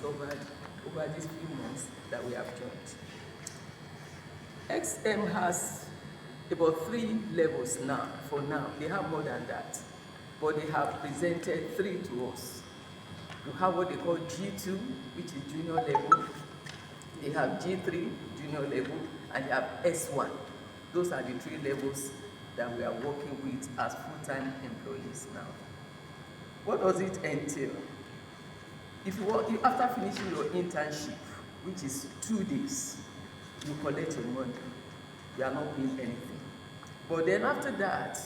discovered over these few months that we have joined. XM has about 3 levels now, for now. They have more than that, but they have presented 3 to us. You have what they call G2, which is junior level. They have G3, junior level, and they have S1. Those are the 3 levels that we are working with as full-time employees now. What does it entail? If after finishing your internship, which is 2 days, you collect your money. You are not paying anything. But then after that,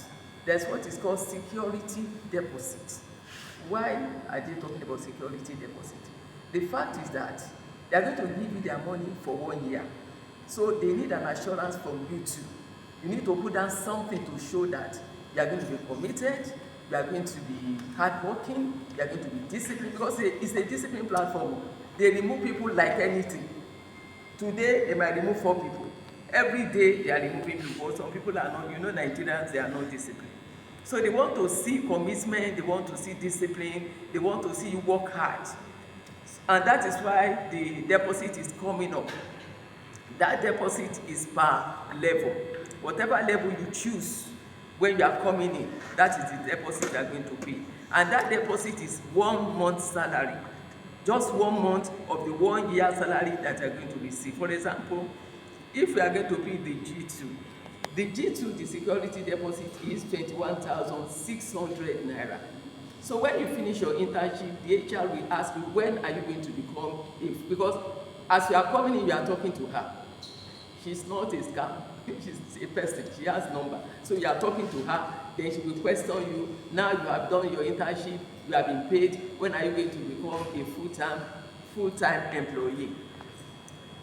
there's what is called security deposit. Why are they talking about security deposit? The fact is that they are going to give you their money for 1 year. So they need an assurance from you too. You need to put down something to show that you are going to be committed, you are going to be hardworking, you are going to be disciplined, because it's a discipline platform. They remove people like anything. Today, they might remove 4 people. Every day, they are removing people. Some people are not, Nigerians, they are not disciplined. So they want to see commitment, they want to see discipline, they want to see you work hard. And that is why the deposit is coming up. That deposit is per level. Whatever level you choose when you are coming in, that is the deposit you are going to pay. And that deposit is 1 month's salary. Just 1 month of the 1 year salary that you are going to receive. For example, if you are going to pay the G2, the security deposit is 21,600 naira. So when you finish your internship, the HR will ask you, when are you going to become because as you are coming in, you are talking to her. She's not a scam. She's a person. She has number. So you are talking to her, then she will question you. Now you have done your internship, you have been paid. When are you going to become a full-time employee?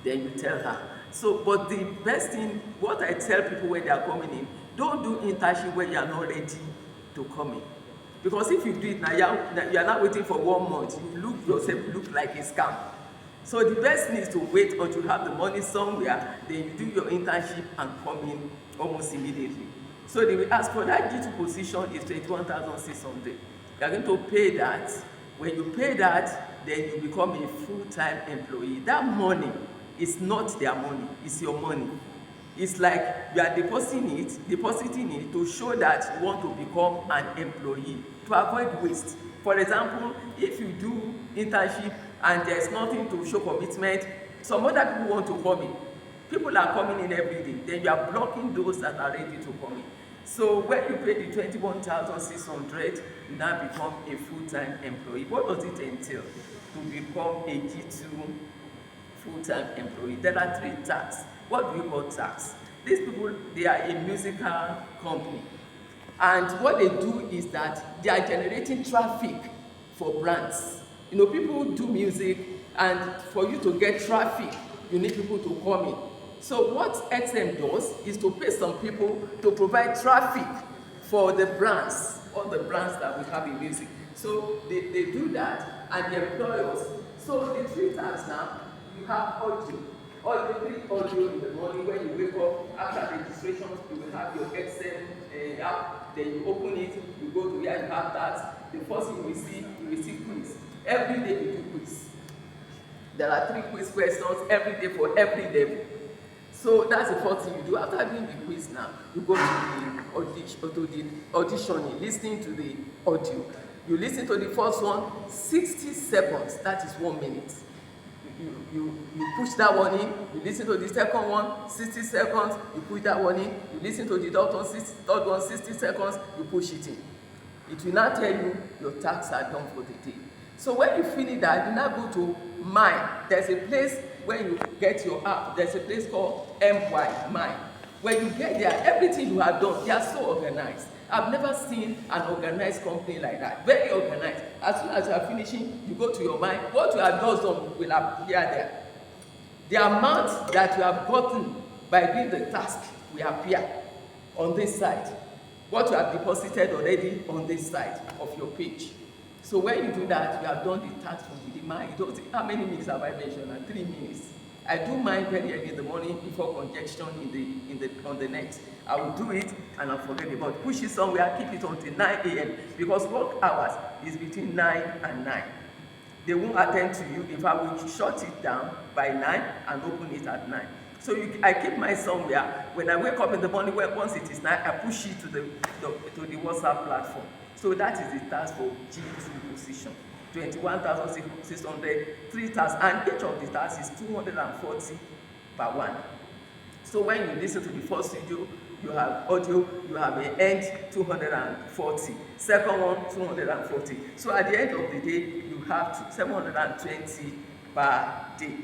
Then you tell her. So, but the best thing, what I tell people when they are coming in, don't do internship when you are not ready to come in. Because if you do it now, you are not waiting for 1 month. You look like a scam. So the best thing is to wait until you have the money somewhere, then you do your internship and come in almost immediately. So they will ask for that G2 position is 21,600. You are going to pay that. When you pay that, then you become a full-time employee. That money is not their money, it's your money. It's like you are depositing it to show that you want to become an employee, to avoid waste. For example, if you do internship and there's nothing to show commitment, some other people want to come in. People are coming in every day, then you are blocking those that are ready to come in. So when you pay the 21,600, you now become a full-time employee. What does it entail to become a G2 full-time employee? There are 3 tasks. What do we call tax? These people, they are a musical company. And what they do is that they are generating traffic for brands. People do music, and for you to get traffic, you need people to come in. So what XM does is to pay some people to provide traffic for the brands, all the brands that we have in music. So they do that, and they employ us. So the 3 tasks now, you have audio. Audio in the morning when you wake up, after registration, you will have your XM app, then you open it, you go to where you have that. The first thing you will see quiz. Every day we do quiz. There are 3 quiz questions every day for every level. So that's the first thing you do. After doing the quiz now, you go to the auditioning, listening to the audio. You listen to the first one, 60 seconds, that is 1 minute. You push that one in, you listen to the second one, 60 seconds, you push that one in, you listen to the third one, 60 seconds, you push it in. It will now tell you your tasks are done for the day. So when you finish that, you now go to Mine. There's a place when you get your app, there's a place called Mine. When you get there, everything you have done, they are so organized. I've never seen an organized company like that. Very organized. As soon as you are finishing, you go to your mind. What you have done will appear there. The amount that you have gotten by doing the task will appear on this side. What you have deposited already on this side of your page. So when you do that, you have done the task from the mind. You don't say, how many minutes have I mentioned? 3 minutes. I do mine very early in the morning before congestion on the net. I will do it and I'll forget about it. Push it somewhere, keep it until 9 a.m. because work hours is between 9 and 9. They won't attend to you. In fact, we shut it down by 9 and open it at 9. So I keep mine somewhere. When I wake up in the morning, once it is 9, I push it to the WhatsApp platform. So that is the task for G2 position. 21,600, 3 tasks, and each of the tasks is 240 per one. So when you listen to the first video, you have audio, you have an end 240, second one 240. So at the end of the day, you have 720 per day,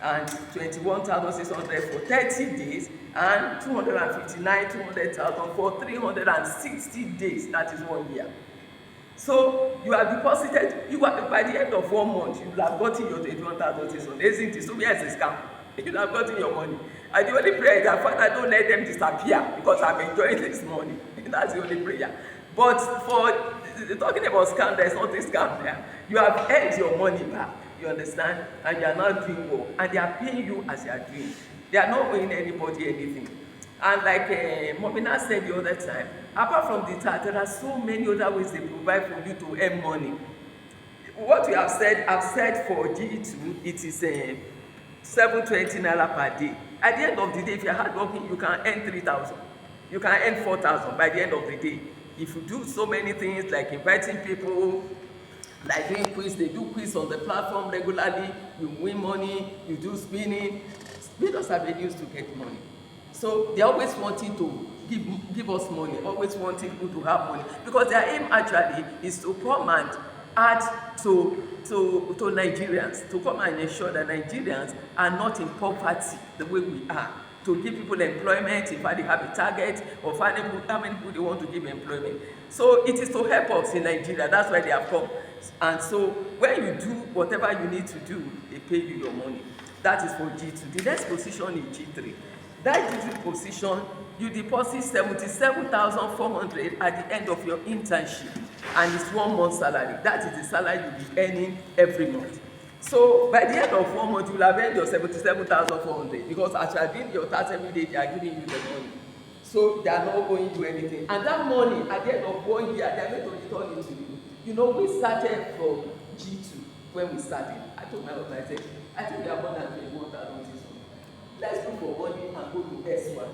and 21,600 for 30 days, and 200,000 for 360 days. That is 1 year. So you have deposited, by the end of 1 month, you will have gotten your 21,600. Isn't it? So where is the scam? You will have gotten your money. And the only prayer is that, Father, don't let them disappear, because I'm enjoying this money. That's the only prayer. But for talking about scam, there's nothing scam there. You have earned your money back, you understand? And you are not doing well. And they are paying you as you are doing. They are not owing anybody anything. And like Momina said the other time, apart from the tax, there are so many other ways they provide for you to earn money. What we have said, I've said for G2, it is 720 naira per day. At the end of the day, if you're hardworking, you can earn 3,000. You can earn 4,000 by the end of the day. If you do so many things like inviting people, like doing quiz, they do quiz on the platform regularly, you win money, you do spinning. Spinners have been used to get money. So they're always wanting to give us money, always wanting people to have money, because their aim actually is to come and add to Nigerians, to come and ensure that Nigerians are not in poverty the way we are, to give people employment, if they have a target, or find how many people they want to give employment. So it is to help us in Nigeria. That's why they have come. And so when you do whatever you need to do, they pay you your money. That is for G2. The next position is G3. That G3 position, you deposit 77,400 at the end of your internship, and it's 1 month salary. That is the salary you'll be earning every month. So by the end of 1 month, you will have earned your 77,400, because as you are doing your tax every day, they are giving you the money. So they are not owing you anything. And that money, at the end of 1 year, they are going to return it to you. You know, we started from G2 when we started. I told my husband, I said, I think we are more than 21,000. Let's look for money and go to S1.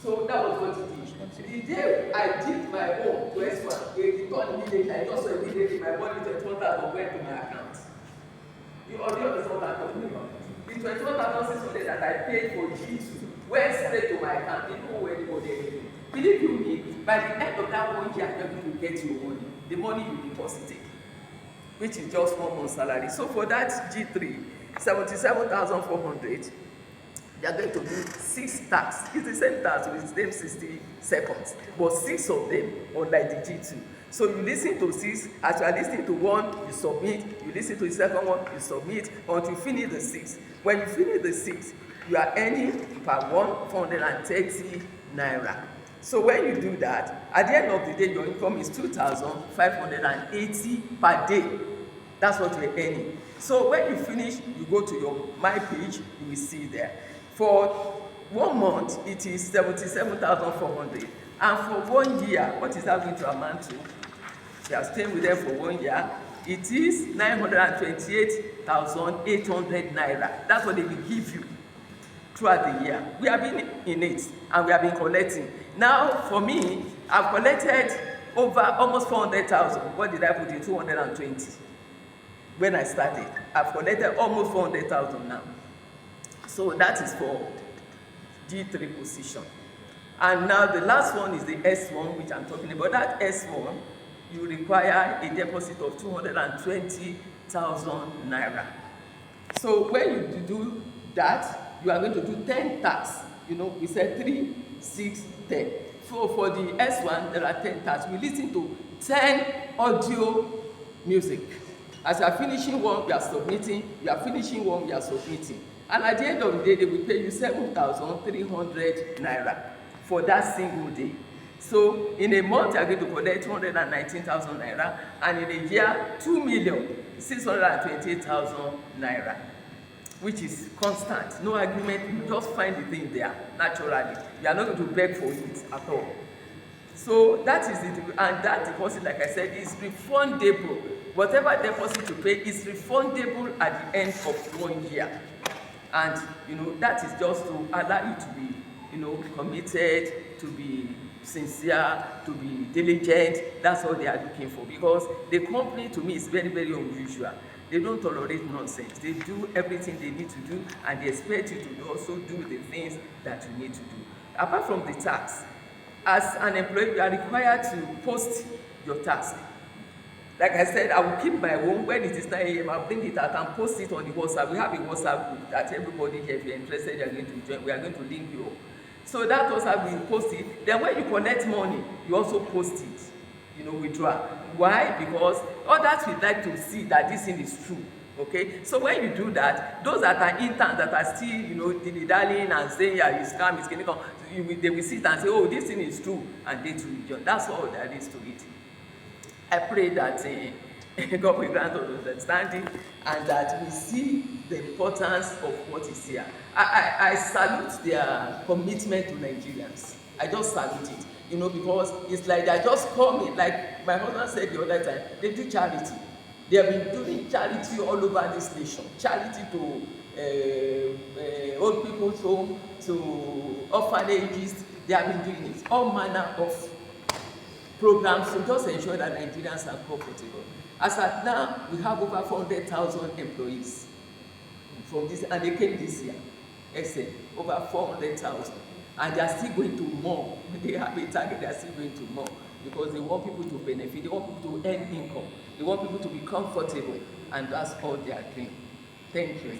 So that was what it is. The day I did my own to S1, they returned immediately. I just saw immediately my money 21,000 went to my account. You already understand what I'm talking about. The 21,600 that I paid for G2 went straight to my account. They didn't owe anybody anything. Believe you me, by the end of that 1 year, you're going to get your money. The money you deposited, which is just 1 month salary. So for that G3, 77,400, they are going to do 6 tasks. It's the same task with the same 60 seconds, but 6 of them unlike the G2. So you listen to 6, as you are listening to 1, you submit, you listen to the second one, you submit, until you finish the 6. When you finish the 6, you are earning per 430 naira. So when you do that, at the end of the day, your income is 2,580 per day. That's what you're earning. So when you finish, you go to your My page, you will see there. For 1 month, it is 77,400. And for 1 year, what is that going to amount to? You are staying with them for 1 year. It is 928,800 naira. That's what they will give you throughout the year. We have been in it, and we have been collecting. Now, for me, I've collected over almost 400,000. What did I put in? 220. When I started, I've collected almost 400,000 now. So that is for G3 position. And now the last one is the S1, which I'm talking about. That S1, you require a deposit of 220,000 naira. So when you do that, you are going to do 10 tasks. You know, we said 3, 6, 10. So for the S1, there are 10 tasks. We listen to 10 audio music. As you are finishing one, you are submitting. You are finishing one, you are submitting. And at the end of the day, they will pay you 7,300 naira for that single day. So in a month, you are going to collect 219,000 naira, and in a year, 2,628,000 naira, which is constant. No agreement, you just find the thing there naturally. You are not going to beg for it at all. So that is it, and that deposit, like I said, is refundable whatever deposit you pay is refundable at the end of 1 year. And that is just to allow you to be committed, to be sincere, to be diligent. That's all they are looking for, because the company to me is very, very unusual. They don't tolerate nonsense. They do everything they need to do, and they expect you to also do the things that you need to do. Apart from the tax, as an employee, you are required to post your task. Like I said, I will keep my own. When it is 9 a.m., I'll bring it out and post it on the WhatsApp. We have a WhatsApp group that everybody here, if you're interested, you are going to join. We are going to link you up. So that WhatsApp, we post it. Then when you collect money, you also post it, withdraw. Why? Because others would like to see that this thing is true. Okay, so when you do that, those that are interns that are still, dilly-dallying and saying, yeah, you scam, it's going to come, they will sit and say, oh, this thing is true, and they too join. That's all there is to it. I pray that God will grant us understanding, and that we see the importance of what is here. I salute their commitment to Nigerians. I just salute it, because it's like they're just coming, like my husband said the other time, they do charity. They have been doing charity all over this nation. Charity to old people's home, to orphanages. They have been doing it. All manner of programs to just ensure that Nigerians are comfortable. As at now, we have over 400,000 employees from this, and they came this year. Over 400,000. And they are still going to more. They have a target, they are still going to more, because they want people to benefit, they want people to earn income, they want people to be comfortable, and that's all they are doing. Thank you.